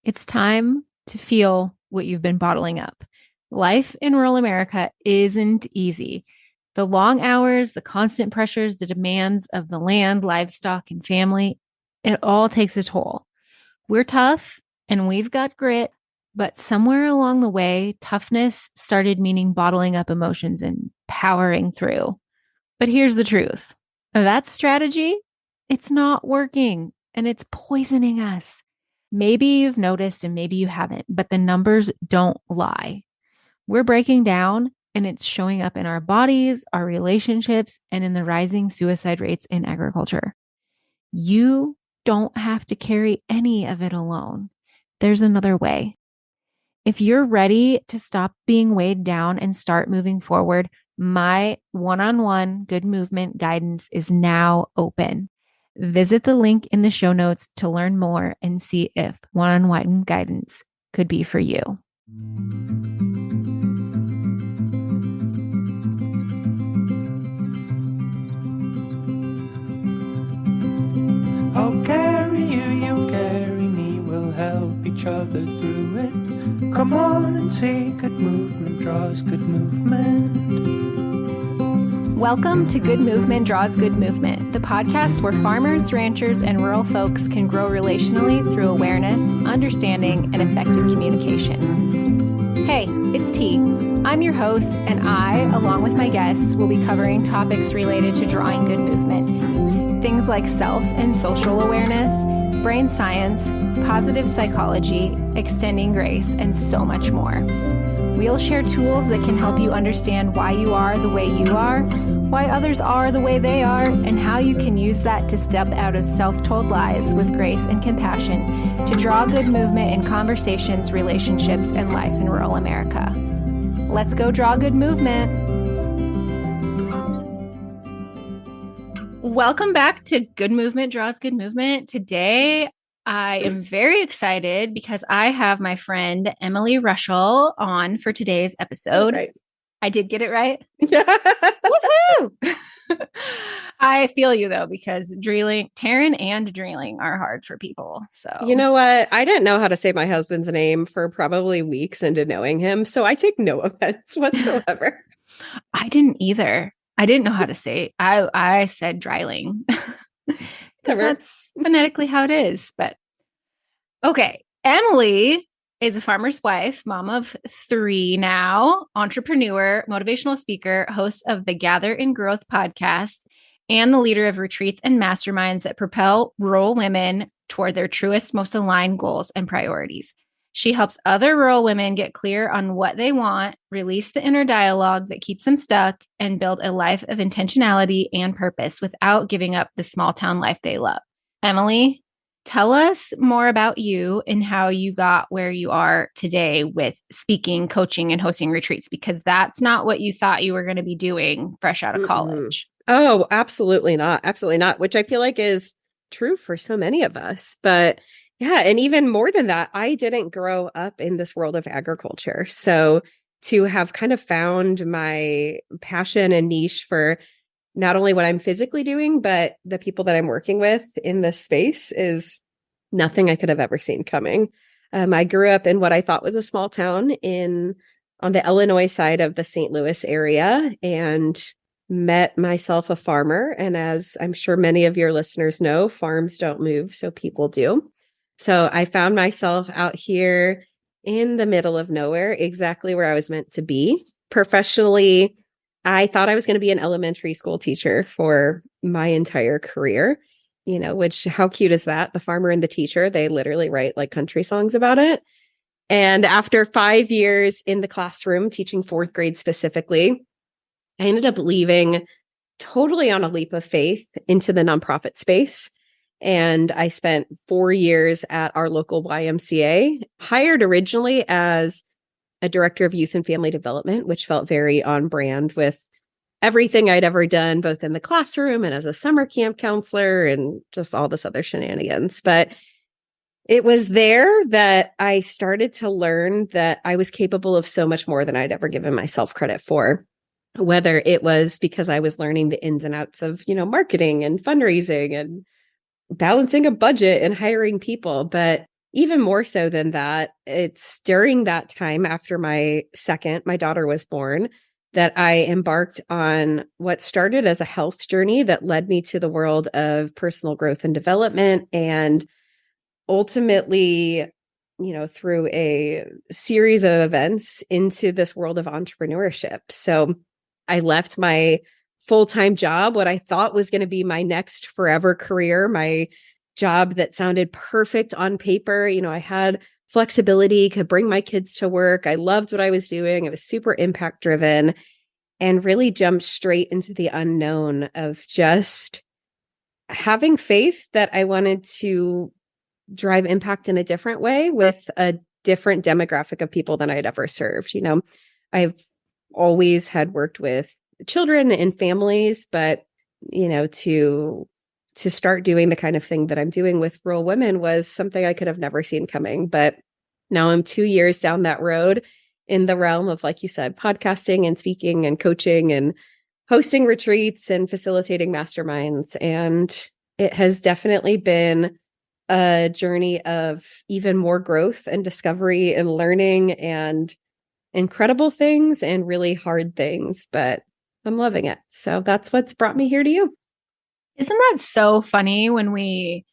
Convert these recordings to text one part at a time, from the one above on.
It's time to feel what you've been bottling up. Life in rural America isn't easy. The long hours, the constant pressures, the demands of the land, livestock, and family, it all takes a toll. We're tough and we've got grit, but somewhere along the way, toughness started meaning bottling up emotions and powering through. But here's the truth. That strategy, it's not working and it's poisoning us. Maybe you've noticed and maybe you haven't, but the numbers don't lie. We're breaking down and it's showing up in our bodies, our relationships, and in the rising suicide rates in agriculture. You don't have to carry any of it alone. There's another way. If you're ready to stop being weighed down and start moving forward, my one-on-one good movement guidance is now open. Visit the link in the show notes to learn more and see if one-on-one guidance could be for you. I'll carry you, you carry me, we'll help each other through it. Come on and see good movement draws good movement. Welcome to Good Movement Draws Good Movement, the podcast where farmers, ranchers, and rural folks can grow relationally through awareness, understanding, and effective communication. Hey, it's T. I'm your host, and I, along with my guests, will be covering topics related to drawing good movement. Things like self and social awareness, brain science, positive psychology, extending grace, and so much more. We'll share tools that can help you understand why you are the way you are, why others are the way they are, and how you can use that to step out of self-told lies with grace and compassion to draw good movement in conversations, relationships, and life in rural America. Let's go draw good movement. Welcome back to Good Movement Draws Good Movement. Today, I am very excited because I have my friend Emily Reuschel on for today's episode. Right. I did get it right? Yeah. Woohoo! I feel you though, because Taryn and drilling are hard for people. So You know what? I didn't know how to say my husband's name for probably weeks into knowing him, so I take no offense whatsoever. I didn't either. I didn't know how to say it. I said drilling. Because that's phonetically how it is. But okay, Emily is a farmer's wife, mom of 3 now, entrepreneur, motivational speaker, host of the Gather in Growth podcast, and the leader of retreats and masterminds that propel rural women toward their truest, most aligned goals and priorities. She helps other rural women get clear on what they want, release the inner dialogue that keeps them stuck, and build a life of intentionality and purpose without giving up the small town life they love. Emily, tell us more about you and how you got where you are today with speaking, coaching, and hosting retreats, because that's not what you thought you were going to be doing fresh out of college. Oh, absolutely not. Absolutely not. Which I feel like is true for so many of us. But yeah, and even more than that, I didn't grow up in this world of agriculture. So to have kind of found my passion and niche for not only what I'm physically doing, but the people that I'm working with in this space is nothing I could have ever seen coming. I grew up in what I thought was a small town on the Illinois side of the St. Louis area and met myself a farmer. And as I'm sure many of your listeners know, farms don't move, so people do. So I found myself out here in the middle of nowhere, exactly where I was meant to be. Professionally, I thought I was going to be an elementary school teacher for my entire career, which how cute is that? The farmer and the teacher, they literally write like country songs about it. And after 5 years in the classroom, teaching 4th grade specifically, I ended up leaving totally on a leap of faith into the nonprofit space. And I spent 4 years at our local YMCA, hired originally as a director of youth and family development, which felt very on brand with everything I'd ever done, both in the classroom and as a summer camp counselor and just all this other shenanigans. But it was there that I started to learn that I was capable of so much more than I'd ever given myself credit for, whether it was because I was learning the ins and outs of, marketing and fundraising and balancing a budget and hiring people. But even more so than that, it's during that time after my daughter was born, that I embarked on what started as a health journey that led me to the world of personal growth and development. And ultimately, through a series of events into this world of entrepreneurship. So I left my full-time job, what I thought was going to be my next forever career, my job that sounded perfect on paper. I had flexibility, could bring my kids to work. I loved what I was doing. It was super impact driven, and really jumped straight into the unknown of just having faith that I wanted to drive impact in a different way with a different demographic of people than I'd ever served. I've always had worked with children and families, but to start doing the kind of thing that I'm doing with rural women was something I could have never seen coming. But now I'm 2 years down that road in the realm of, like you said, podcasting and speaking and coaching and hosting retreats and facilitating masterminds. And it has definitely been a journey of even more growth and discovery and learning and incredible things and really hard things, but I'm loving it. So that's what's brought me here to you. Isn't that so funny when we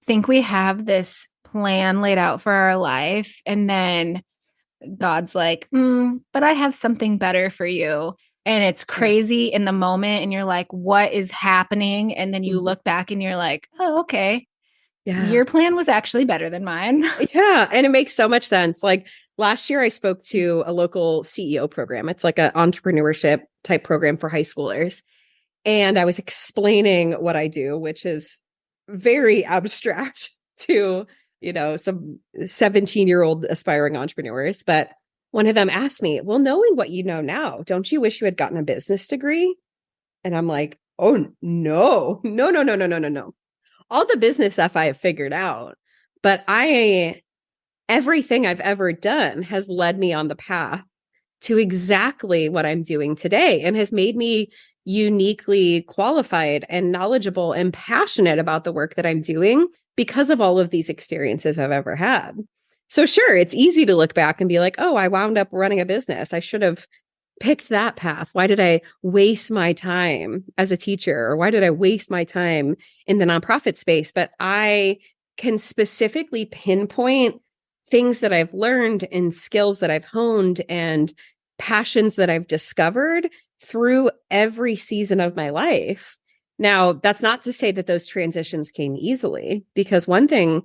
think we have this plan laid out for our life and then God's like, but I have something better for you. And it's crazy in the moment. And you're like, what is happening? And then you look back and you're like, oh, okay. Yeah. Your plan was actually better than mine. Yeah. And it makes so much sense. Like last year, I spoke to a local CEO program. It's like an entrepreneurship type program for high schoolers. And I was explaining what I do, which is very abstract to, some 17-year-old aspiring entrepreneurs. But one of them asked me, well, knowing what you know now, don't you wish you had gotten a business degree? And I'm like, oh, no. All the business stuff I have figured out, but everything I've ever done has led me on the path to exactly what I'm doing today and has made me uniquely qualified and knowledgeable and passionate about the work that I'm doing because of all of these experiences I've ever had. So sure, it's easy to look back and be like, oh, I wound up running a business. I should have picked that path. Why did I waste my time as a teacher? Or why did I waste my time in the nonprofit space? But I can specifically pinpoint things that I've learned and skills that I've honed and passions that I've discovered through every season of my life. Now, that's not to say that those transitions came easily, because one thing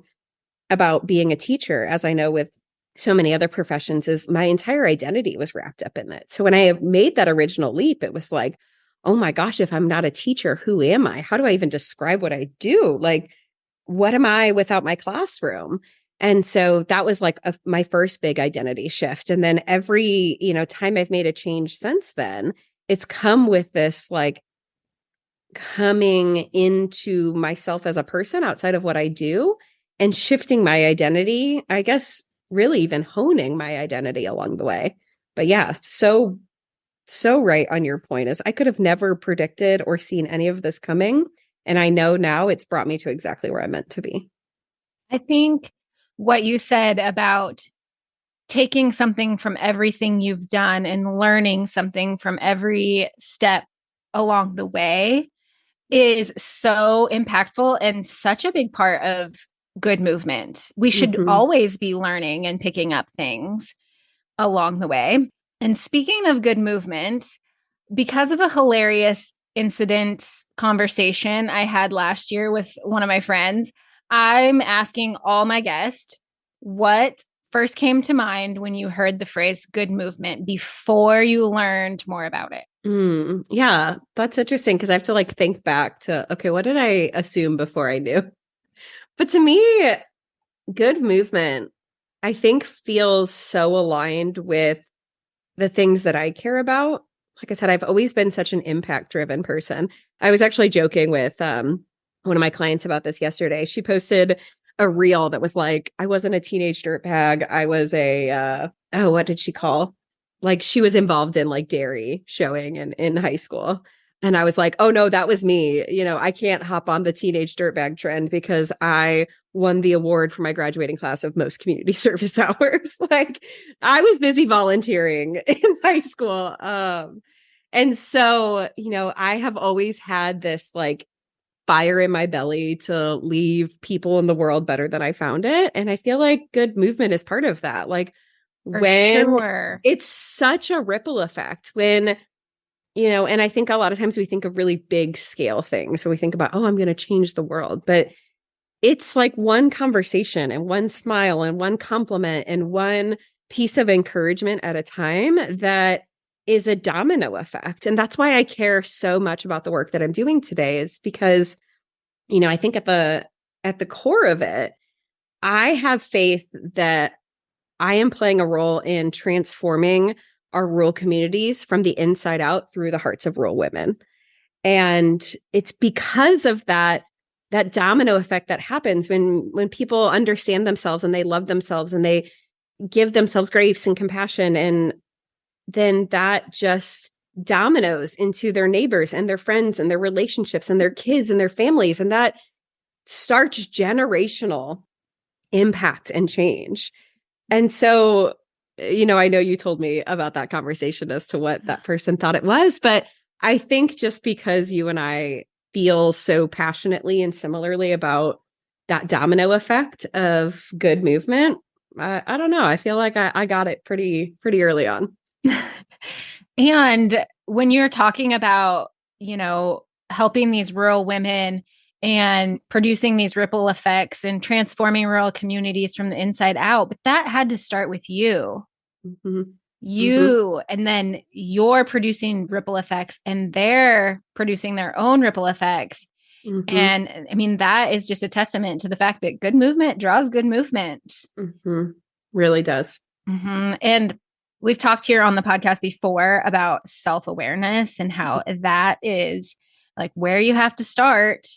about being a teacher, as I know with so many other professions, is my entire identity was wrapped up in it. So when I made that original leap, it was like, oh my gosh, if I'm not a teacher, who am I? How do I even describe what I do? Like, what am I without my classroom? And so that was like my first big identity shift. And then every, time I've made a change since then, it's come with this like coming into myself as a person outside of what I do and shifting my identity, I guess, really even honing my identity along the way. But yeah, so right on your point is I could have never predicted or seen any of this coming. And I know now it's brought me to exactly where I'm meant to be. I think what you said about taking something from everything you've done and learning something from every step along the way is so impactful and such a big part of good movement. We should always be learning and picking up things along the way. And speaking of good movement, because of a hilarious incident conversation I had last year with one of my friends, I'm asking all my guests what first came to mind when you heard the phrase good movement before you learned more about it. Yeah, that's interesting because I have to like think back to, okay, what did I assume before I knew? But to me, good movement, I think, feels so aligned with the things that I care about. Like I said, I've always been such an impact-driven person. I was actually joking with one of my clients about this yesterday. She posted a reel that was like, I wasn't a teenage dirtbag. I was what did she call? Like she was involved in like dairy showing in high school. And I was like, oh no, that was me. I can't hop on the teenage dirtbag trend because I won the award for my graduating class of most community service hours. Like I was busy volunteering in high school. And so, I have always had this like fire in my belly to leave people in the world better than I found it. And I feel like good movement is part of that. Like For when sure. it's such a ripple effect when, and I think a lot of times we think of really big scale things. So we think about, oh, I'm going to change the world. But it's like one conversation and one smile and one compliment and one piece of encouragement at a time that is a domino effect. And that's why I care so much about the work that I'm doing today. It's because, I think at the core of it, I have faith that I am playing a role in transforming our rural communities from the inside out through the hearts of rural women. And it's because of that domino effect that happens when people understand themselves and they love themselves and they give themselves grace and compassion. And then that just dominoes into their neighbors and their friends and their relationships and their kids and their families. And that starts generational impact and change. And so, I know you told me about that conversation as to what that person thought it was, but I think just because you and I feel so passionately and similarly about that domino effect of good movement, I don't know. I feel like I got it pretty early on. And when you're talking about, helping these rural women and producing these ripple effects and transforming rural communities from the inside out, but that had to start with you. Mm-hmm. And then you're producing ripple effects and they're producing their own ripple effects. Mm-hmm. And I mean, that is just a testament to the fact that good movement draws good movement. Mm-hmm. Really does. Mm-hmm. And we've talked here on the podcast before about self-awareness and how that is like where you have to start.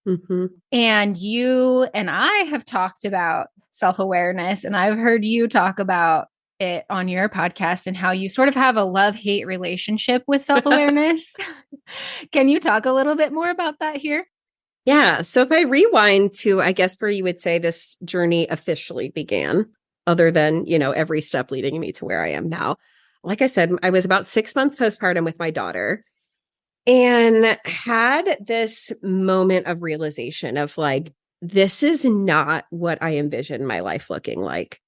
Mm-hmm. And you and I have talked about self-awareness, and I've heard you talk about it on your podcast and how you sort of have a love-hate relationship with self-awareness. Can you talk a little bit more about that here? Yeah. So if I rewind to, I guess, where you would say this journey officially began, other than, every step leading me to where I am now. Like I said, I was about 6 months postpartum with my daughter and had this moment of realization of like, this is not what I envisioned my life looking like.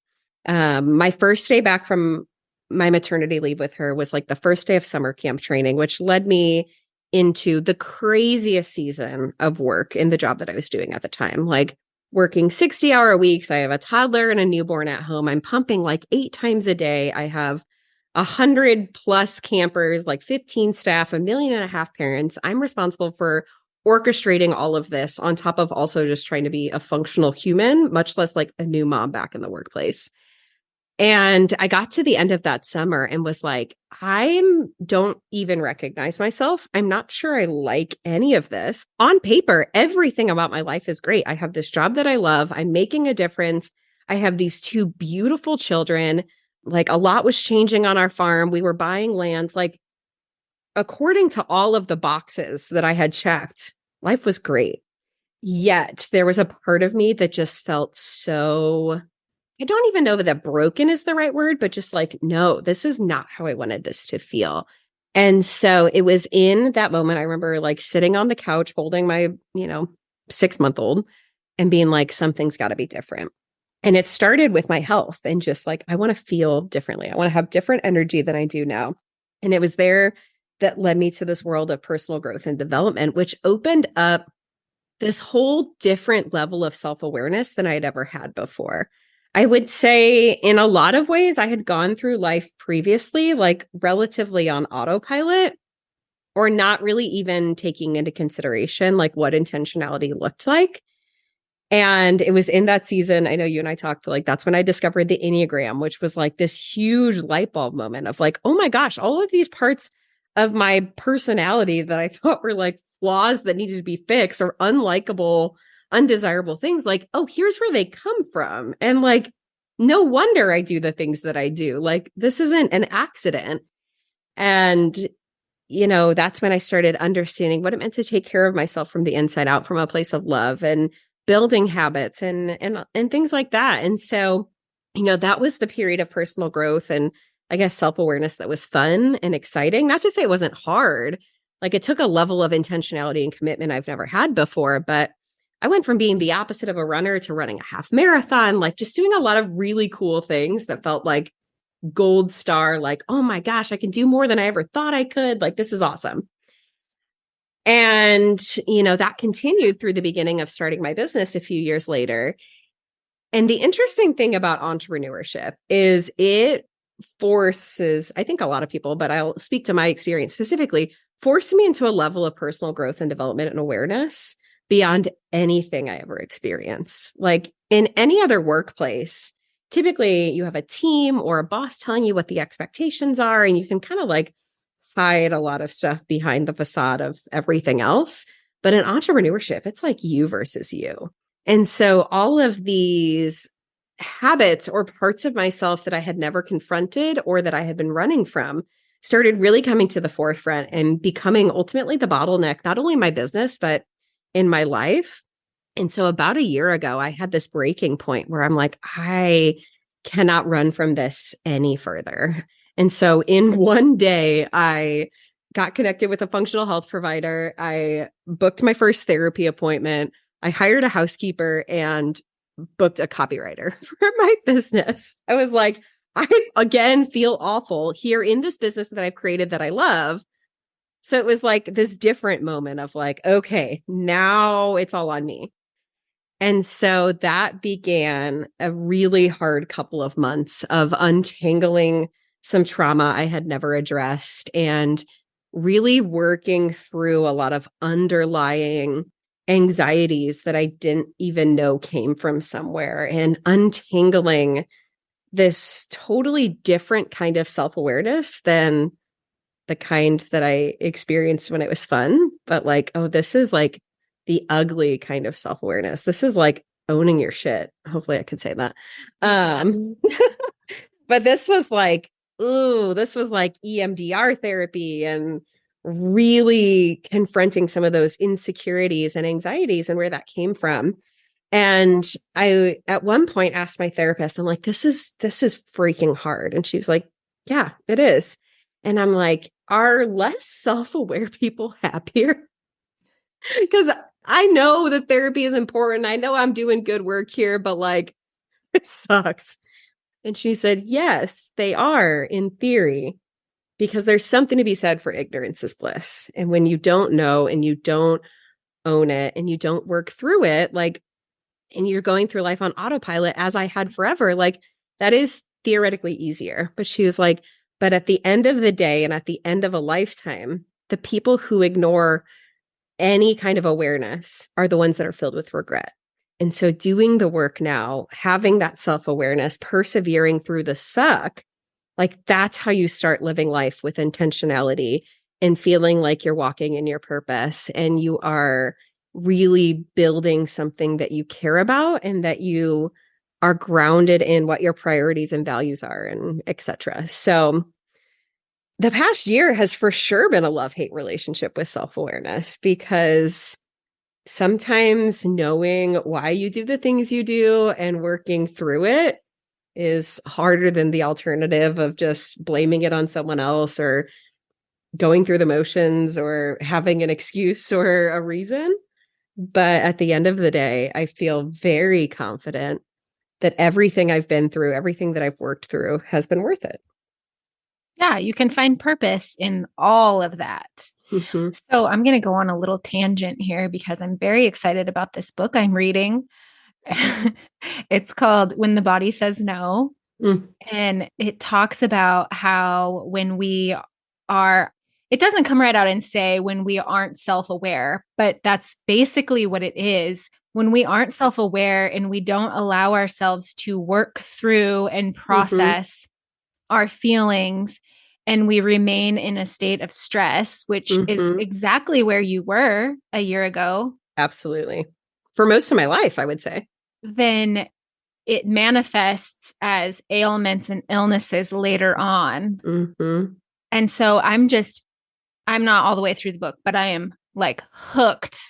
My first day back from my maternity leave with her was like the first day of summer camp training, which led me into the craziest season of work in the job that I was doing at the time. Like working 60-hour weeks. I have a toddler and a newborn at home. I'm pumping like 8 times a day. I have 100+ campers, like 15 staff, 1.5 million parents. I'm responsible for orchestrating all of this on top of also just trying to be a functional human, much less like a new mom back in the workplace. And I got to the end of that summer and was like, I don't even recognize myself. I'm not sure I like any of this. On paper, everything about my life is great. I have this job that I love. I'm making a difference. I have these 2 beautiful children. Like a lot was changing on our farm. We were buying land. Like according to all of the boxes that I had checked, life was great. Yet there was a part of me that just felt so, I don't even know that broken is the right word, but just like, no, this is not how I wanted this to feel. And so it was in that moment, I remember like sitting on the couch holding my, 6-month-old and being like, something's got to be different. And it started with my health and just like, I want to feel differently. I want to have different energy than I do now. And it was there that led me to this world of personal growth and development, which opened up this whole different level of self-awareness than I had ever had before. I would say in a lot of ways, I had gone through life previously, like relatively on autopilot or not really even taking into consideration like what intentionality looked like. And it was in that season, I know you and I talked, like, that's when I discovered the Enneagram, which was like this huge light bulb moment of like, oh my gosh, all of these parts of my personality that I thought were like flaws that needed to be fixed or unlikable, undesirable things, like, oh, here's where they come from. And like, no wonder I do the things that I do. Like, this isn't an accident. And, that's when I started understanding what it meant to take care of myself from the inside out, from a place of love, and building habits and things like that. And so, that was the period of personal growth and I guess self-awareness that was fun and exciting. Not to say it wasn't hard. Like it took a level of intentionality and commitment I've never had before, but I went from being the opposite of a runner to running a half marathon, like just doing a lot of really cool things that felt like gold star, like, oh my gosh, I can do more than I ever thought I could. Like, this is awesome. And, that continued through the beginning of starting my business a few years later. And the interesting thing about entrepreneurship is it forces, I think a lot of people, but I'll speak to my experience specifically, forced me into a level of personal growth and development and awareness beyond anything I ever experienced. Like in any other workplace, typically you have a team or a boss telling you what the expectations are, and you can kind of like hide a lot of stuff behind the facade of everything else. But in entrepreneurship, it's like you versus you. And so all of these habits or parts of myself that I had never confronted or that I had been running from started really coming to the forefront and becoming ultimately the bottleneck, not only in my business, but in my life. And so about a year ago, I had this breaking point where I'm like, I cannot run from this any further. And so in one day, I got connected with a functional health provider. I booked my first therapy appointment. I hired a housekeeper and booked a copywriter for my business. I was like, I again feel awful here in this business that I've created that I love. So it was like this different moment of like, okay, now it's all on me. And so that began a really hard couple of months of untangling some trauma I had never addressed and really working through a lot of underlying anxieties that I didn't even know came from somewhere and untangling this totally different kind of self-awareness than the kind that I experienced when it was fun. But like, oh, this is like the ugly kind of self-awareness. This is like owning your shit. Hopefully I could say that. But this was like, ooh, this was like EMDR therapy and really confronting some of those insecurities and anxieties and where that came from. And I, at one point, asked my therapist, I'm like, this is freaking hard. And she was like, yeah, it is. And I'm like, are less self-aware people happier? Because I know that therapy is important. I know I'm doing good work here, but like, it sucks. And she said, yes, they are in theory, because there's something to be said for ignorance is bliss. And when you don't know and you don't own it and you don't work through it, like, and you're going through life on autopilot, as I had forever, like that is theoretically easier. But she was like, but at the end of the day and at the end of a lifetime, the people who ignore any kind of awareness are the ones that are filled with regret. And so doing the work now, having that self-awareness, persevering through the suck, like that's how you start living life with intentionality and feeling like you're walking in your purpose and you are really building something that you care about and that you are grounded in what your priorities and values are and etc. So the past year has for sure been a love-hate relationship with self-awareness, because sometimes knowing why you do the things you do and working through it is harder than the alternative of just blaming it on someone else or going through the motions or having an excuse or a reason. But at the end of the day, I feel very confident that everything I've been through, everything that I've worked through has been worth it. Yeah, you can find purpose in all of that. Mm-hmm. So I'm going to go on a little tangent here because I'm very excited about this book I'm reading. It's called When the Body Says No. And it talks about how when we are, it doesn't come right out and say when we aren't self-aware, but that's basically what it is. When we aren't self-aware and we don't allow ourselves to work through and process our feelings, and we remain in a state of stress, which is exactly where you were a year ago. Absolutely. For most of my life, I would say. Then it manifests as ailments and illnesses later on. And so I'm not all the way through the book, but I am like hooked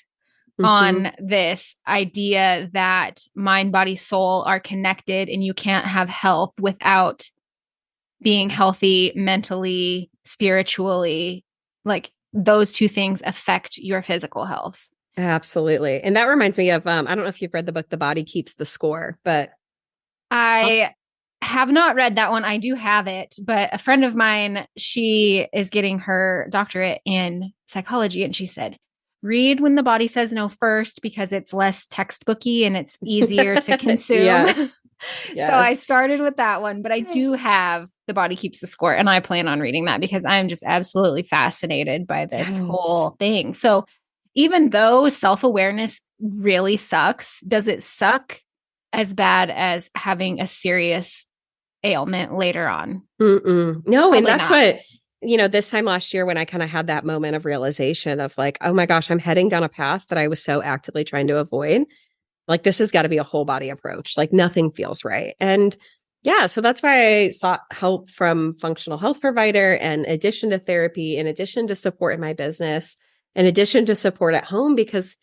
on this idea that mind, body, soul are connected, and you can't have health without being healthy mentally, spiritually. Like those two things affect your physical health. Absolutely. And that reminds me of, I don't know if you've read the book, The Body Keeps the Score, but I have not read that one. I do have it, but a friend of mine, she is getting her doctorate in psychology, and she said, read when the body says no first because it's less textbooky and it's easier to consume. Yes. So I started with that one, but I do have The Body Keeps the Score, and I plan on reading that because I'm just absolutely fascinated by this whole thing. So even though self-awareness really sucks, does it suck as bad as having a serious ailment later on? No, Probably and that's not. what, this time last year when I kind of had that moment of realization of like, oh my gosh, I'm heading down a path that I was so actively trying to avoid. Like, this has got to be a whole body approach. Like, nothing feels right. And yeah, so that's why I sought help from functional health provider, in addition to therapy, in addition to support in my business, in addition to support at home, because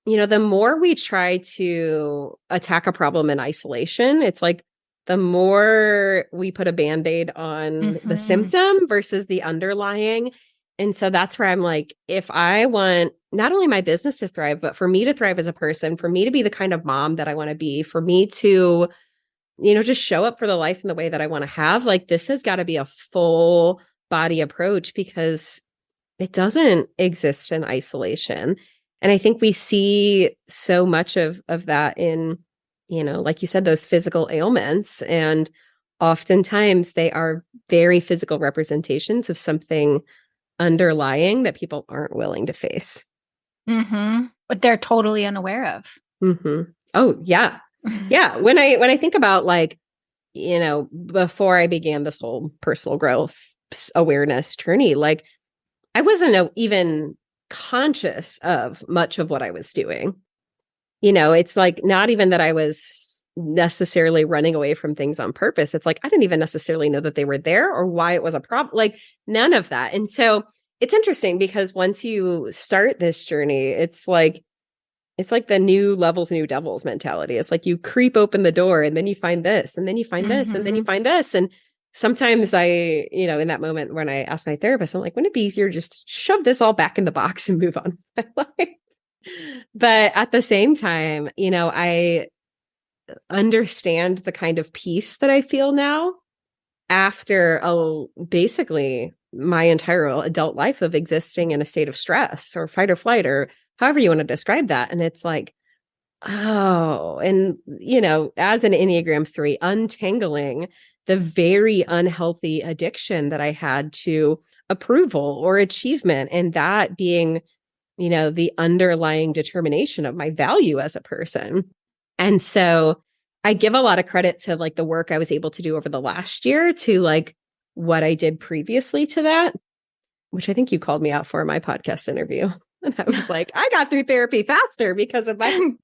the more we try to attack a problem in isolation, it's like the more we put a Band-Aid on the symptom versus the underlying. And so that's where I'm like, if I want not only my business to thrive, but for me to thrive as a person, for me to be the kind of mom that I want to be, for me to, just show up for the life in the way that I want to have, like, this has got to be a full body approach because it doesn't exist in isolation. And I think we see so much of that in, like you said, those physical ailments. And oftentimes they are very physical representations of something underlying that people aren't willing to face. But they're totally unaware of. Oh, yeah. Yeah. When I think about, like, before I began this whole personal growth awareness journey, like, I wasn't even conscious of much of what I was doing. It's like not even that I was necessarily running away from things on purpose. It's like I didn't even necessarily know that they were there or why it was a problem. Like, none of that. And so it's interesting because once you start this journey, it's like the new levels, new devils mentality. It's like you creep open the door and then you find this and then you find this and then you find this. And sometimes I, in that moment when I ask my therapist, I'm like, wouldn't it be easier just to shove this all back in the box and move on with my life? But at the same time, I understand the kind of peace that I feel now after basically my entire adult life of existing in a state of stress or fight or flight or however you want to describe that. And it's like, oh, and, as an Enneagram 3, untangling the very unhealthy addiction that I had to approval or achievement, and that being, the underlying determination of my value as a person. And so I give a lot of credit to like the work I was able to do over the last year to like what I did previously to that, which I think you called me out for in my podcast interview. And I was like, I got through therapy faster because of my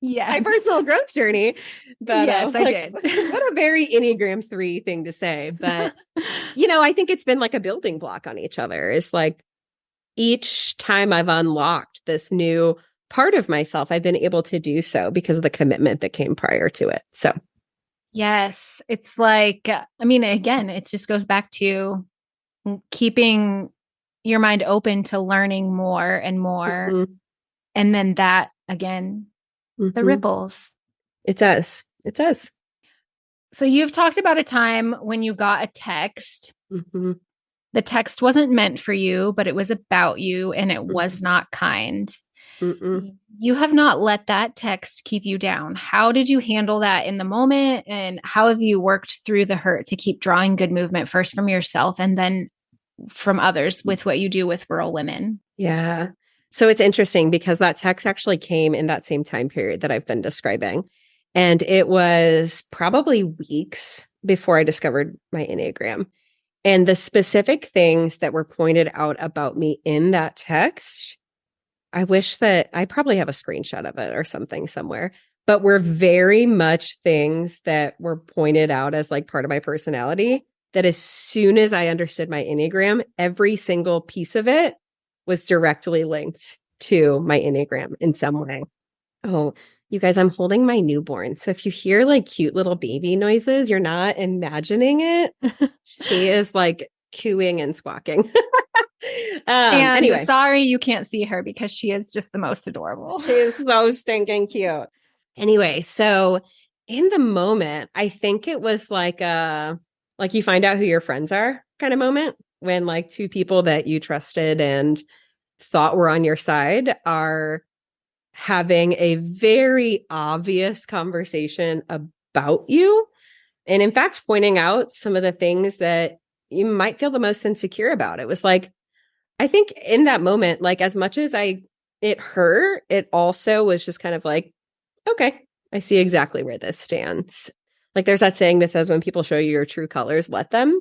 personal growth journey. But yes, I did. What a very Enneagram 3 thing to say. But, I think it's been like a building block on each other. It's like each time I've unlocked this new part of myself, I've been able to do so because of the commitment that came prior to it. So, yes, it's like, again, it just goes back to keeping your mind open to learning more and more. And then that, again, the ripples. It does. It does. So you've talked about a time when you got a text. The text wasn't meant for you, but it was about you and it was not kind. You have not let that text keep you down. How did you handle that in the moment? And how have you worked through the hurt to keep drawing good movement first from yourself and then from others with what you do with rural women? Yeah. So it's interesting because that text actually came in that same time period that I've been describing. And it was probably weeks before I discovered my Enneagram. And the specific things that were pointed out about me in that text, I wish that I probably have a screenshot of it or something somewhere, but were very much things that were pointed out as like part of my personality, that as soon as I understood my Enneagram, every single piece of it was directly linked to my Enneagram in some way. Oh, you guys, I'm holding my newborn. So if you hear like cute little baby noises, you're not imagining it. She is like cooing and squawking. And Anyway, sorry, you can't see her because she is just the most adorable. she's so stinking cute. Anyway, so in the moment, I think it was like you find out who your friends are kind of moment when like two people that you trusted and thought were on your side are having a very obvious conversation about you. And in fact, pointing out some of the things that you might feel the most insecure about. It was like, I think in that moment, like as much as it hurt, it also was just kind of like, okay, I see exactly where this stands. Like there's that saying that says when people show you your true colors, let them.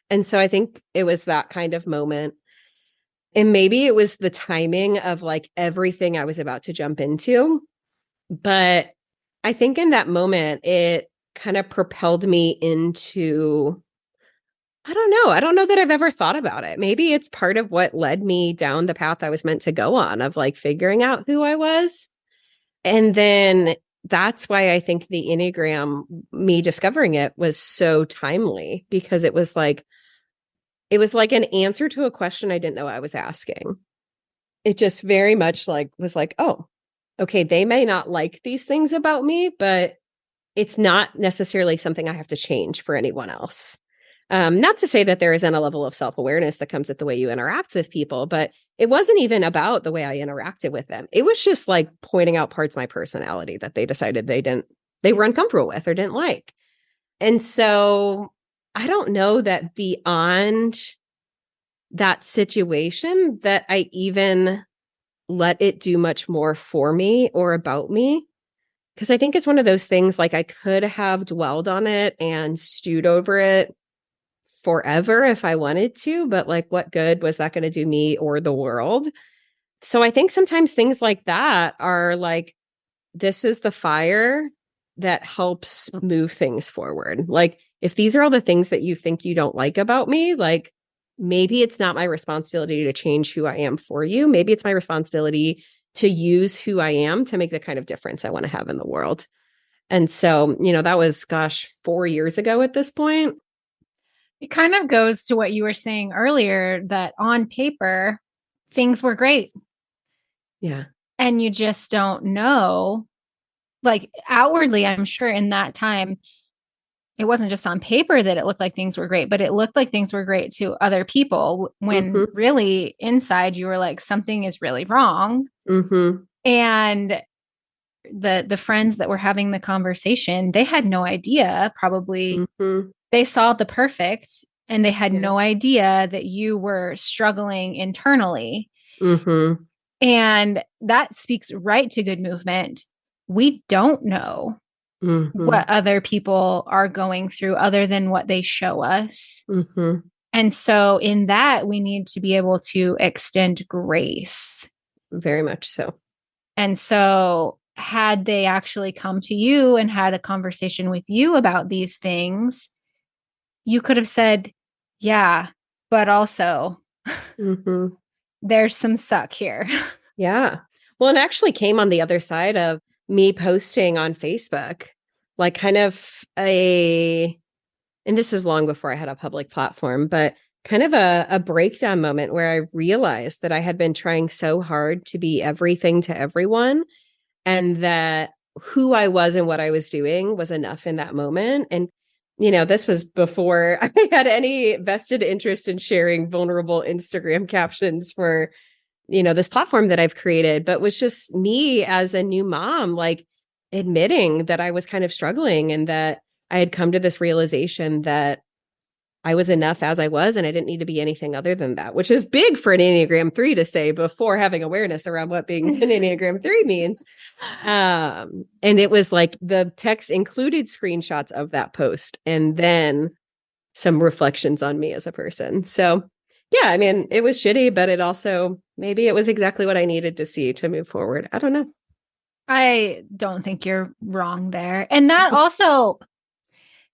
And so I think it was that kind of moment. And maybe it was the timing of like everything I was about to jump into. But I think in that moment, it kind of propelled me into, I don't know. I don't know that I've ever thought about it. Maybe it's part of what led me down the path I was meant to go on of like figuring out who I was. And then that's why I think the Enneagram, me discovering it was so timely because it was like an answer to a question I didn't know I was asking. It just very much like was like, oh, okay, they may not like these things about me, but it's not necessarily something I have to change for anyone else. Not to say that there isn't a level of self-awareness that comes with the way you interact with people, but it wasn't even about the way I interacted with them. It was just like pointing out parts of my personality that they decided they were uncomfortable with or didn't like. And so I don't know that beyond that situation that I even let it do much more for me or about me. Because I think it's one of those things like I could have dwelled on it and stewed over it forever if I wanted to, but like what good was that going to do me or the world? So I think sometimes things like that are like, this is the fire that helps move things forward. Like if these are all the things that you think you don't like about me, like maybe it's not my responsibility to change who I am for you. Maybe it's my responsibility to use who I am to make the kind of difference I want to have in the world. And so, that was, 4 years ago at this point. It kind of goes to what you were saying earlier that on paper, things were great. Yeah. And you just don't know. Like outwardly, I'm sure in that time, it wasn't just on paper that it looked like things were great, but it looked like things were great to other people when Mm-hmm. really inside you were like, something is really wrong. Mm-hmm. And the friends that were having the conversation, they had no idea, probably Mm-hmm. they saw the perfect and they had Yeah. no idea that you were struggling internally. Mm-hmm. And that speaks right to good movement. We don't know Mm-hmm. what other people are going through other than what they show us. Mm-hmm. And so, in that, we need to be able to extend grace. Very much so. And so, had they actually come to you and had a conversation with you about these things, you could have said, yeah, but also Mm-hmm. there's some suck here. Yeah. Well, it actually came on the other side of me posting on Facebook, like kind of and this is long before I had a public platform, but kind of a breakdown moment where I realized that I had been trying so hard to be everything to everyone and that who I was and what I was doing was enough in that moment. And, this was before I had any vested interest in sharing vulnerable Instagram captions for this platform that I've created, but was just me as a new mom, like admitting that I was kind of struggling and that I had come to this realization that I was enough as I was and I didn't need to be anything other than that, which is big for an Enneagram 3 to say before having awareness around what being an Enneagram 3 means. And it was like the text included screenshots of that post and then some reflections on me as a person. So yeah, I mean, it was shitty, but it also, maybe it was exactly what I needed to see to move forward. I don't know. I don't think you're wrong there. And that also,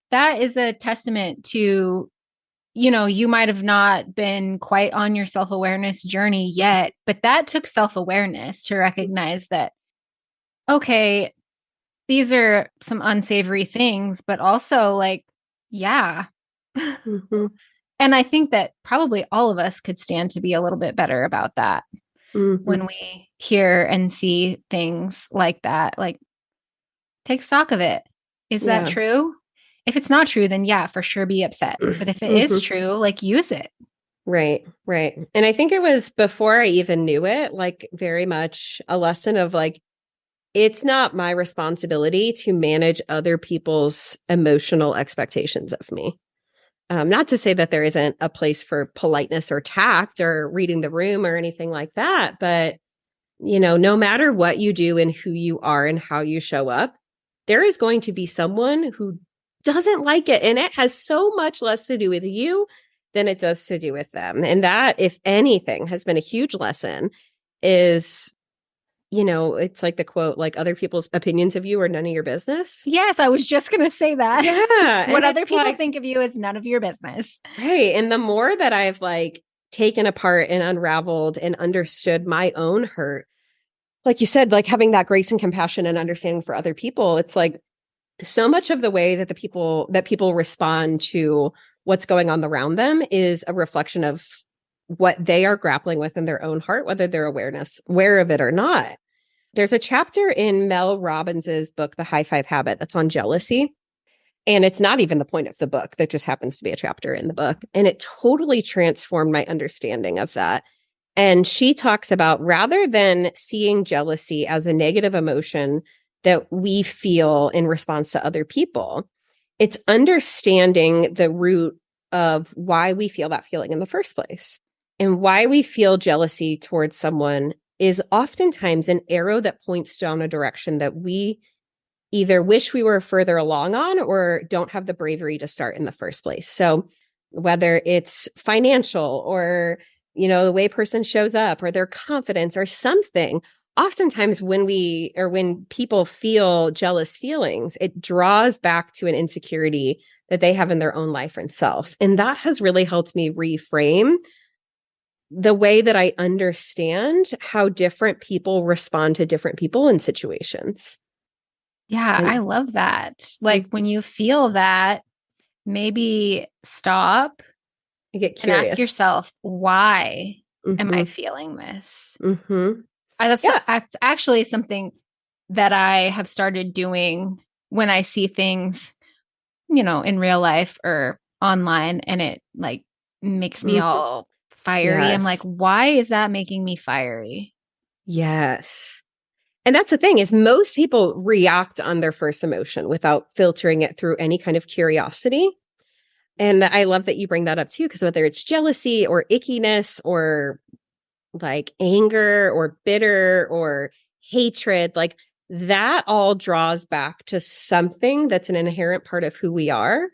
that is a testament to, you might have not been quite on your self awareness journey yet, but that took self awareness to recognize that okay, these are some unsavory things, but also like, yeah. Mm-hmm. And I think that probably all of us could stand to be a little bit better about that Mm-hmm. when we hear and see things like that. Like, take stock of it. Is that Yeah. true? If it's not true, then yeah, for sure be upset. But if it is Mm-hmm. true, like use it. Right, right. And I think it was before I even knew it, like very much a lesson of like, it's not my responsibility to manage other people's emotional expectations of me. Not to say that there isn't a place for politeness or tact or reading the room or anything like that, but no matter what you do and who you are and how you show up, there is going to be someone who doesn't like it. And it has so much less to do with you than it does to do with them. And that, if anything, has been a huge lesson is, it's like the quote, like other people's opinions of you are none of your business. Yes, I was just going to say that. Yeah. What And other it's people like, think of you is none of your business. right. And the more that I've like taken apart and unraveled and understood my own hurt, like you said, like having that grace and compassion and understanding for other people, it's like so much of the way that people respond to what's going on around them is a reflection of what they are grappling with in their own heart, whether they're aware of it or not. There's a chapter in Mel Robbins's book, The High Five Habit, that's on jealousy. And it's not even the point of the book. That just happens to be a chapter in the book. And it totally transformed my understanding of that. And she talks about rather than seeing jealousy as a negative emotion that we feel in response to other people, it's understanding the root of why we feel that feeling in the first place. And why we feel jealousy towards someone is oftentimes an arrow that points down a direction that we either wish we were further along on or don't have the bravery to start in the first place. So whether it's financial or, the way a person shows up or their confidence or something, oftentimes when people feel jealous feelings, it draws back to an insecurity that they have in their own life and self. And that has really helped me reframe the way that I understand how different people respond to different people in situations. Yeah, I And love that. Like when you feel that, maybe stop I get and ask curious. yourself, why am I Mm-hmm. feeling this? Mm-hmm. Yeah. That's actually something that I have started doing when I see things, in real life or online, and it like makes me Mm-hmm. all fiery. I'm like, Yes. why is that making me fiery? Yes. And that's the thing is most people react on their first emotion without filtering it through any kind of curiosity. And I love that you bring that up too, because whether it's jealousy or ickiness or like anger or bitter or hatred, like that all draws back to something that's an inherent part of who we are.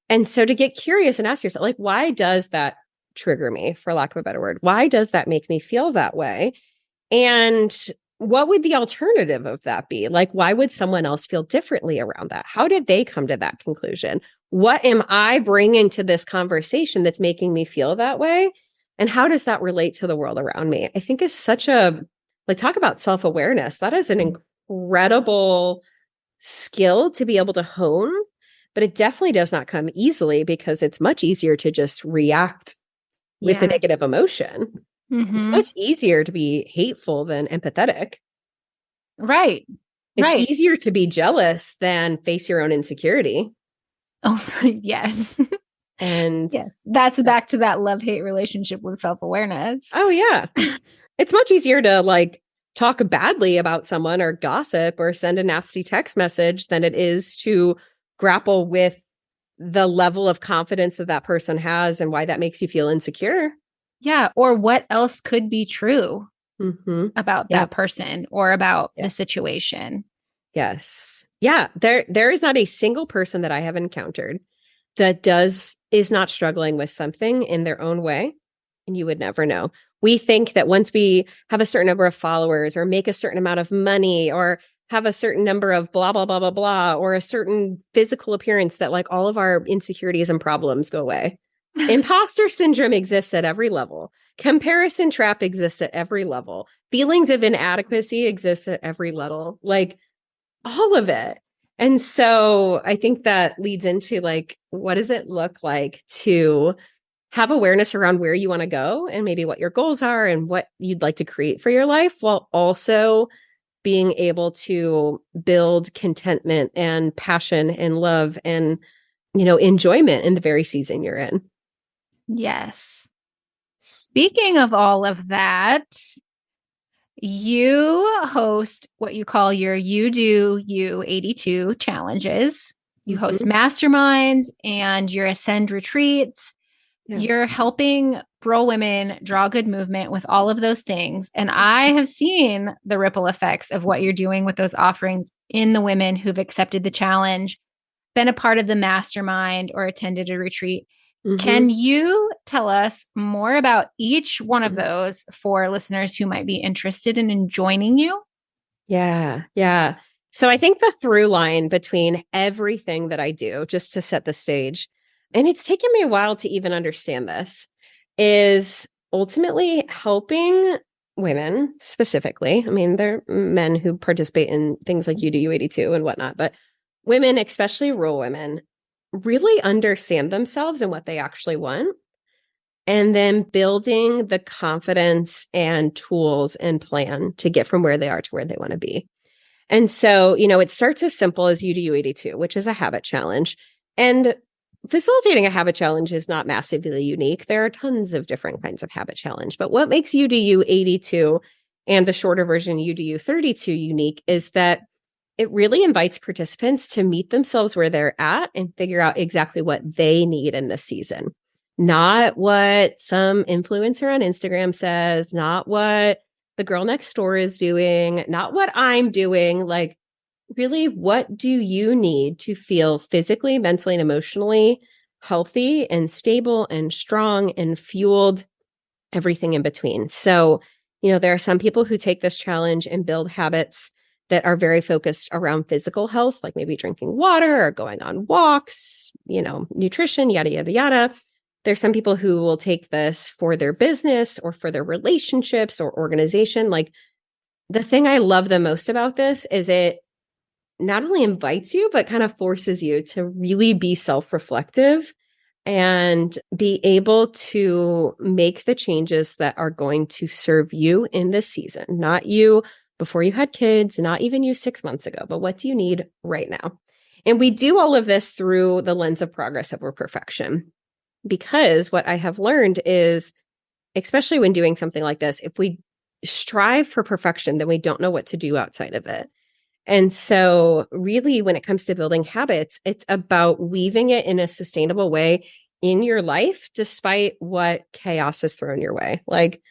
And so to get curious and ask yourself, like, why does that trigger me, for lack of a better word? Why does that make me feel that way? And what would the alternative of that be? Like, why would someone else feel differently around that? How did they come to that conclusion? What am I bringing to this conversation that's making me feel that way? And how does that relate to the world around me? I think is such talk about self-awareness. That is an incredible skill to be able to hone, but it definitely does not come easily because it's much easier to just react with a Yeah. negative emotion. It's Mm-hmm. much easier to be hateful than empathetic. Right. It's Right. easier to be jealous than face your own insecurity. Oh, yes. And Yes. That's back to that love-hate relationship with self-awareness. oh yeah, it's much easier to like talk badly about someone or gossip or send a nasty text message than it is to grapple with the level of confidence that that person has and why that makes you feel insecure. Yeah. Or what else could be true Mm-hmm. about Yeah. that person or about Yeah. the situation? Yes. Yeah. There is not a single person that I have encountered that is not struggling with something in their own way. And you would never know. We think that once we have a certain number of followers or make a certain amount of money or have a certain number of blah, blah, blah, blah, blah, or a certain physical appearance that like all of our insecurities and problems go away. Imposter syndrome exists at every level. Comparison trap exists at every level. Feelings of inadequacy exist at every level, like all of it. And so I think that leads into like, what does it look like to have awareness around where you want to go and maybe what your goals are and what you'd like to create for your life, while also being able to build contentment and passion and love and, enjoyment in the very season you're in. Yes. Speaking of all of that, you host what you call your You Do You 82 challenges. You host masterminds and your ascend retreats. Yeah. You're helping Bro women draw good movement with all of those things. And I have seen the ripple effects of what you're doing with those offerings in the women who've accepted the challenge, been a part of the mastermind, or attended a retreat. Can you tell us more about each one of those for listeners who might be interested in joining you? Yeah. Yeah. So I think the through line between everything that I do, just to set the stage, and it's taken me a while to even understand this, is ultimately helping women specifically. I mean, there are men who participate in things like You Do You 82 and whatnot, but women, especially rural women, really understand themselves and what they actually want. And then building the confidence and tools and plan to get from where they are to where they want to be. And so, it starts as simple as You Do You 82, which is a habit challenge. And facilitating a habit challenge is not massively unique. There are tons of different kinds of habit challenge. But what makes You Do You 82 and the shorter version You Do You 32 unique is that it really invites participants to meet themselves where they're at and figure out exactly what they need in this season. Not what some influencer on Instagram says, not what the girl next door is doing, not what I'm doing. Like, really, what do you need to feel physically, mentally, and emotionally healthy and stable and strong and fueled, everything in between? So, there are some people who take this challenge and build habits that are very focused around physical health, like maybe drinking water or going on walks, nutrition, yada, yada, yada. There's some people who will take this for their business or for their relationships or organization. Like, the thing I love the most about this is it not only invites you, but kind of forces you to really be self-reflective and be able to make the changes that are going to serve you in this season, not you before you had kids, not even you 6 months ago, but what do you need right now? And we do all of this through the lens of progress over perfection. Because what I have learned is, especially when doing something like this, if we strive for perfection, then we don't know what to do outside of it. And so really, when it comes to building habits, it's about weaving it in a sustainable way in your life, despite what chaos is thrown your way. Like,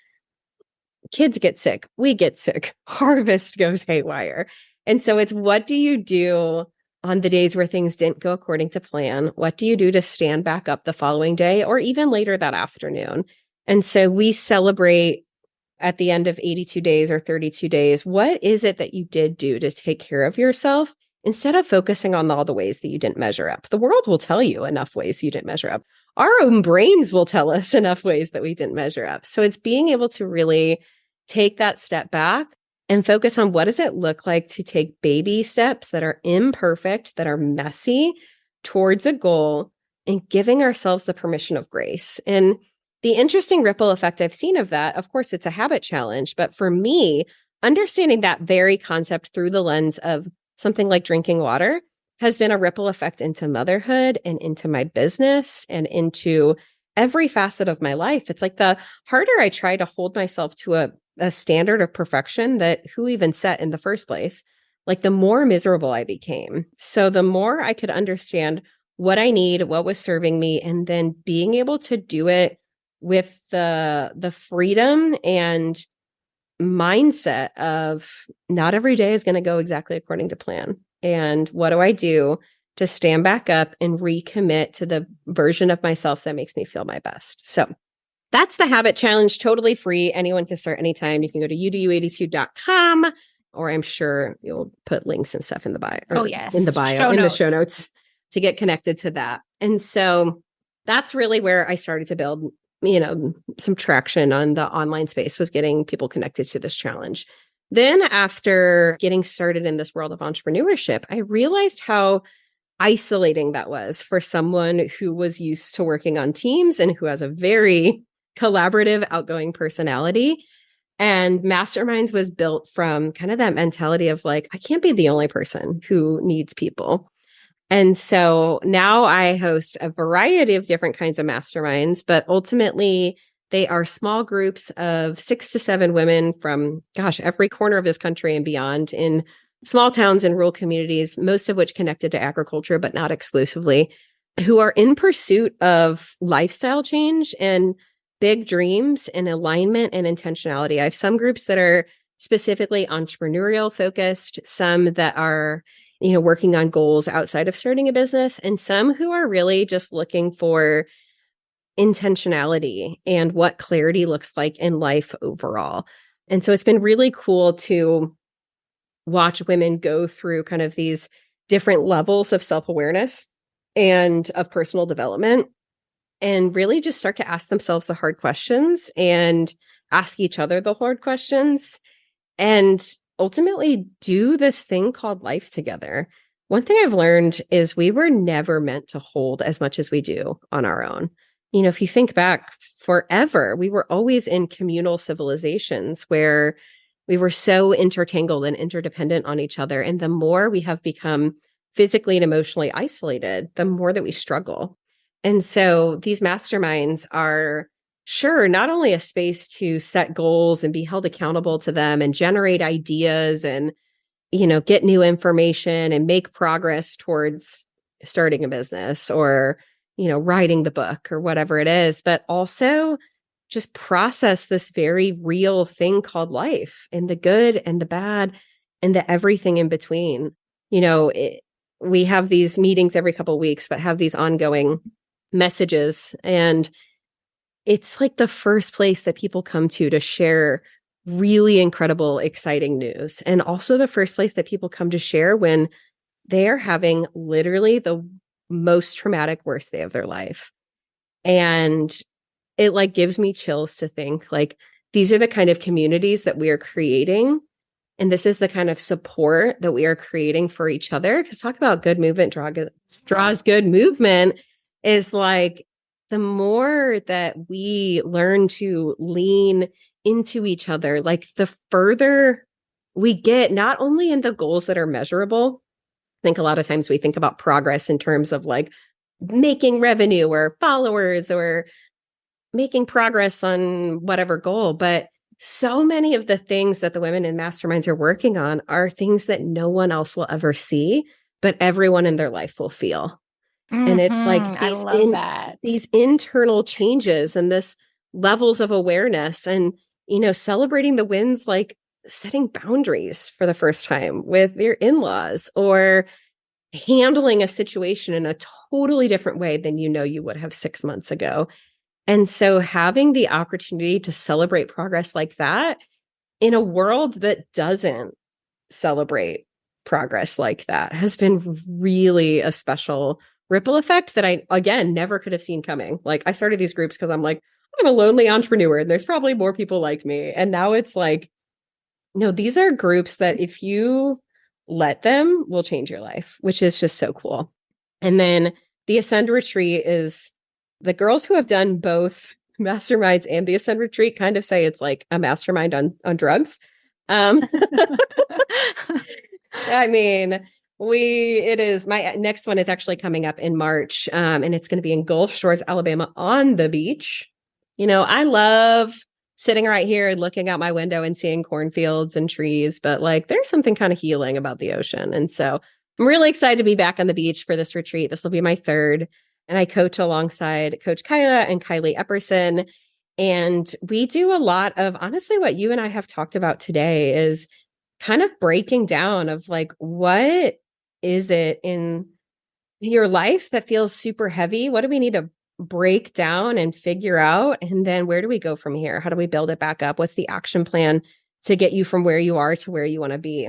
kids get sick, we get sick, harvest goes haywire. And so it's, what do you do on the days where things didn't go according to plan? What do you do to stand back up the following day or even later that afternoon? And so we celebrate at the end of 82 days or 32 days, what is it that you did do to take care of yourself instead of focusing on all the ways that you didn't measure up? The world will tell you enough ways you didn't measure up. Our own brains will tell us enough ways that we didn't measure up. So it's being able to really take that step back and focus on, what does it look like to take baby steps that are imperfect, that are messy, towards a goal, and giving ourselves the permission of grace. And the interesting ripple effect I've seen of that, of course, it's a habit challenge, but for me, understanding that very concept through the lens of something like drinking water has been a ripple effect into motherhood and into my business and into every facet of my life. It's like, the harder I try to hold myself to a standard of perfection that who even set in the first place, like, the more miserable I became. So the more I could understand what I need, what was serving me, and then being able to do it with the freedom and mindset of, not every day is going to go exactly according to plan. And what do I do to stand back up and recommit to the version of myself that makes me feel my best? So that's the habit challenge, totally free. Anyone can start anytime. You can go to youdoyou82.com, or I'm sure you'll put links and stuff in the bio. Oh, yes. In the bio, in the show notes, to get connected to that. And so that's really where I started to build, some traction on the online space, was getting people connected to this challenge. Then after getting started in this world of entrepreneurship, I realized how isolating that was for someone who was used to working on teams and who has a very collaborative, outgoing personality. And Masterminds was built from kind of that mentality of like, I can't be the only person who needs people. And so now I host a variety of different kinds of masterminds, but ultimately they are small groups of 6 to 7 women from, every corner of this country and beyond, in small towns and rural communities, most of which connected to agriculture, but not exclusively, who are in pursuit of lifestyle change and big dreams and alignment and intentionality. I have some groups that are specifically entrepreneurial focused, some that are, working on goals outside of starting a business, and some who are really just looking for intentionality and what clarity looks like in life overall. And so it's been really cool to watch women go through kind of these different levels of self-awareness and of personal development, and really just start to ask themselves the hard questions and ask each other the hard questions, and ultimately do this thing called life together. One thing I've learned is we were never meant to hold as much as we do on our own. If you think back forever, we were always in communal civilizations where we were so intertangled and interdependent on each other. And the more we have become physically and emotionally isolated, the more that we struggle. And so these masterminds are, sure, not only a space to set goals and be held accountable to them and generate ideas and, get new information and make progress towards starting a business or, writing the book or whatever it is, but also just process this very real thing called life, and the good and the bad and the everything in between. We have these meetings every couple of weeks, but have these ongoing messages. And it's like the first place that people come to share really incredible, exciting news. And also the first place that people come to share when they are having literally the most traumatic worst day of their life. And it like gives me chills to think like these are the kind of communities that we are creating. And this is the kind of support that we are creating for each other. Because talk about good movement draws good movement, is like the more that we learn to lean into each other, like the further we get, not only in the goals that are measurable. I think a lot of times we think about progress in terms of like making revenue or followers or making progress on whatever goal. But so many of the things that the women in masterminds are working on are things that no one else will ever see, but everyone in their life will feel. And it's like I love that. these internal changes and this levels of awareness and, celebrating the wins, like setting boundaries for the first time with your in-laws, or handling a situation in a totally different way than you would have 6 months ago. And so having the opportunity to celebrate progress like that in a world that doesn't celebrate progress like that has been really a special ripple effect that I, again, never could have seen coming. Like I started these groups because I'm like, I'm a lonely entrepreneur and there's probably more people like me. And now it's like, no, these are groups that if you let them will change your life, which is just so cool. And then the Ascend Retreat is the girls who have done both masterminds and the Ascend Retreat kind of say it's like a mastermind on drugs. I mean, it is, my next one is actually coming up in March, and it's going to be in Gulf Shores, Alabama, on the beach. I love sitting right here and looking out my window and seeing cornfields and trees, but like there's something kind of healing about the ocean. And so I'm really excited to be back on the beach for this retreat. This will be my third. And I coach alongside Coach Kyla and Kylie Epperson. And we do a lot of, honestly, what you and I have talked about today is kind of breaking down of like, what is it in your life that feels super heavy? What do we need to break down and figure out? And then where do we go from here? How do we build it back up? What's the action plan to get you from where you are to where you want to be?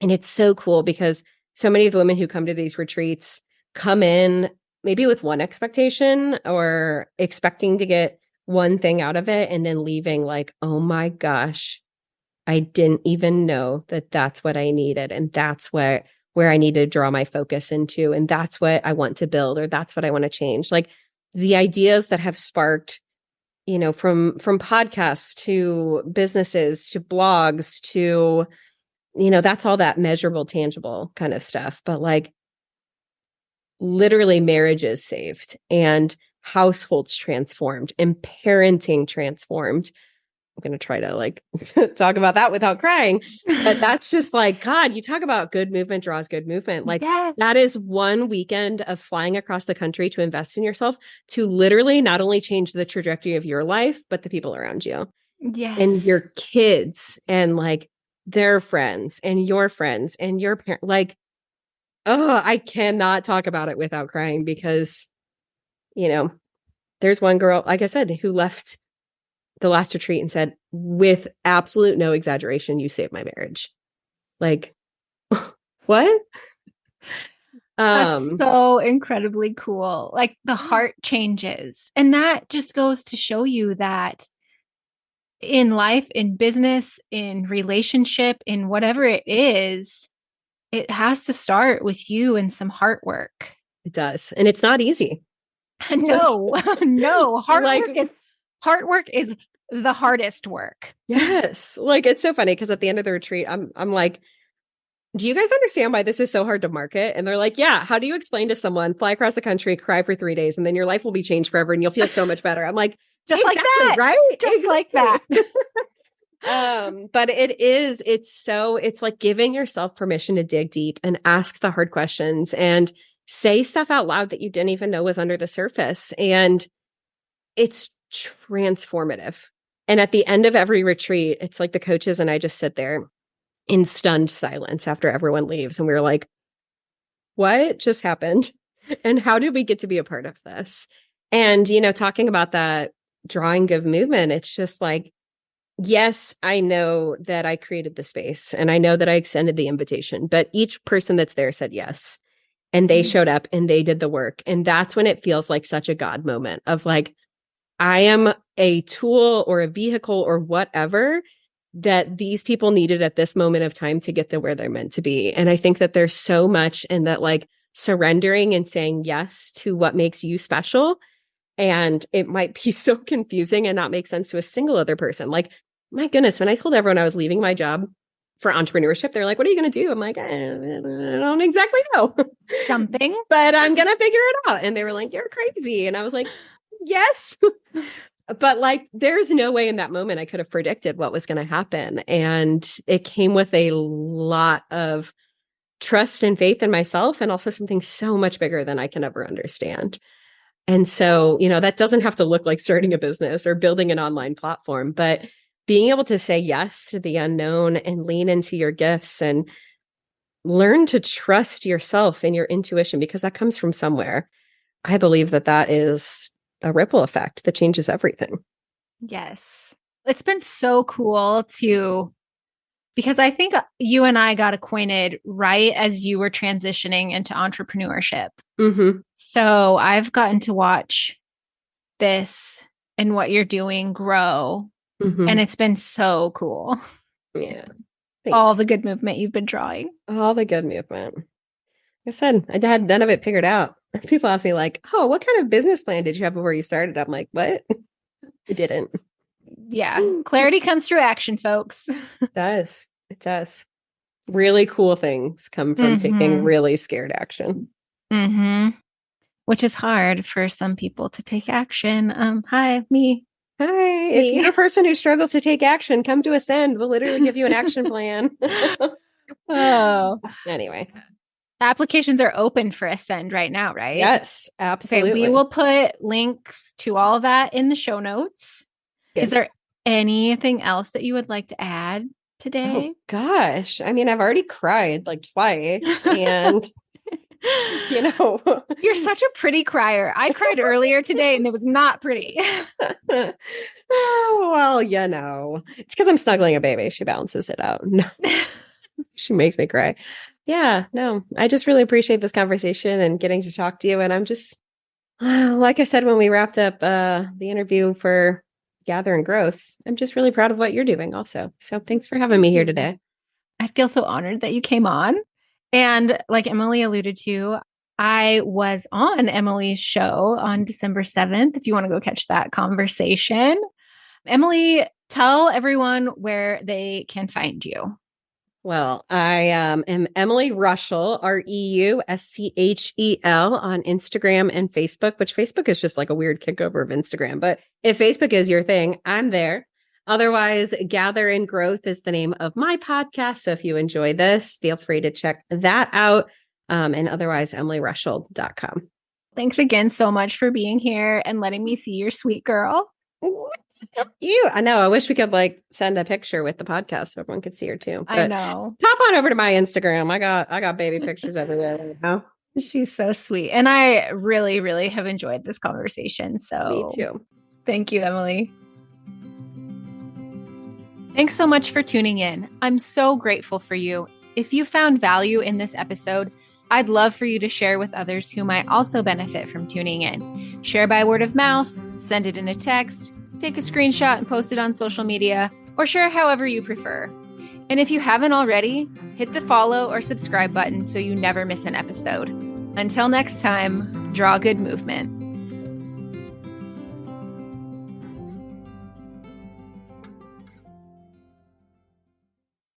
And it's so cool because so many of the women who come to these retreats come in maybe with one expectation or expecting to get one thing out of it and then leaving like, oh my gosh, I didn't even know that that's what I needed. And that's where I need to draw my focus into. And that's what I want to build, or that's what I want to change. Like the ideas that have sparked, from podcasts to businesses to blogs to, that's all that measurable, tangible kind of stuff. But like literally marriages saved and households transformed and parenting transformed. I'm going to try to like talk about that without crying, but that's just like, God, you talk about good movement draws good movement. Like that is one weekend of flying across the country to invest in yourself to literally not only change the trajectory of your life, but the people around you and your kids and like their friends and your parents. Like, oh, I cannot talk about it without crying because, there's one girl, like I said, who left the last retreat and said, with absolute no exaggeration, you saved my marriage. Like, what? That's so incredibly cool. Like the heart changes. And that just goes to show you that in life, in business, in relationship, in whatever it is, it has to start with you and some heart work. It does. And it's not easy. No, no. Heart work is the hardest work. Yes. Like it's so funny because at the end of the retreat, I'm like, do you guys understand why this is so hard to market? And they're like, yeah, how do you explain to someone, fly across the country, cry for 3 days, and then your life will be changed forever and you'll feel so much better? I'm like, just exactly, like that, right? Just like that. But it's like giving yourself permission to dig deep and ask the hard questions and say stuff out loud that you didn't even know was under the surface. And it's transformative. And at the end of every retreat, it's like the coaches and I just sit there in stunned silence after everyone leaves. And we were like, what just happened? And how did we get to be a part of this? And, talking about that drawing good movement, it's just like, yes, I know that I created the space and I know that I extended the invitation, but each person that's there said yes. And they showed up and they did the work. And that's when it feels like such a God moment of like, I am a tool or a vehicle or whatever that these people needed at this moment of time to get to where they're meant to be. And I think that there's so much in that, like surrendering and saying yes to what makes you special. And it might be so confusing and not make sense to a single other person. Like, my goodness, when I told everyone I was leaving my job for entrepreneurship, they're like, what are you going to do? I'm like, I don't exactly know. Something. But I'm going to figure it out. And they were like, you're crazy. And I was like, yes. But like, there's no way in that moment I could have predicted what was going to happen. And it came with a lot of trust and faith in myself and also something so much bigger than I can ever understand. And so, that doesn't have to look like starting a business or building an online platform, but being able to say yes to the unknown and lean into your gifts and learn to trust yourself and your intuition, because that comes from somewhere. I believe that is a ripple effect that changes everything. Yes. It's been so cool because I think you and I got acquainted right as you were transitioning into entrepreneurship. Mm-hmm. So I've gotten to watch this and what you're doing grow. Mm-hmm. And it's been so cool. Yeah. Thanks. All the good movement you've been drawing. All the good movement. Like I said, I had none of it figured out. People ask me like, oh, what kind of business plan did you have before you started? I'm like, what? I didn't. Yeah. Clarity comes through action, folks. It does. It does. Really cool things come from taking really scared action. Mm-hmm. Which is hard for some people to take action. Hi, me. Hi. If you're a person who struggles to take action, come to Ascend. We'll literally give you an action plan. Oh. Anyway. Applications are open for Ascend right now, right? Yes, absolutely. Okay, we will put links to all of that in the show notes. Good. Is there anything else that you would like to add today? Oh, gosh. I mean, I've already cried like twice and You're such a pretty crier. I cried earlier today and it was not pretty. Oh, well, it's because I'm snuggling a baby. She balances it out. No. She makes me cry. Yeah, no, I just really appreciate this conversation and getting to talk to you. And I'm just Like I said, when we wrapped up the interview for Gather and Growth, I'm just really proud of what you're doing also. So thanks for having me here today. I feel so honored that you came on. And like Emily alluded to, I was on Emily's show on December 7th. If you want to go catch that conversation, Emily, tell everyone where they can find you. Well, I am Emily Reuschel, Reuschel on Instagram and Facebook, which Facebook is just like a weird kickover of Instagram. But if Facebook is your thing, I'm there. Otherwise, Gather and Growth is the name of my podcast. So if you enjoy this, feel free to check that out. And otherwise, EmilyRuschel.com. Thanks again so much for being here and letting me see your sweet girl. I know. I wish we could like send a picture with the podcast so everyone could see her too. But I know. pop on over to my Instagram. I got baby pictures everywhere right now. She's so sweet. And I really, really have enjoyed this conversation. So me too. Thank you, Emily. Thanks so much for tuning in. I'm so grateful for you. If you found value in this episode, I'd love for you to share with others who might also benefit from tuning in. Share by word of mouth, send it in a text, take a screenshot and post it on social media, or share however you prefer. And if you haven't already, hit the follow or subscribe button so you never miss an episode. Until next time, draw good movement.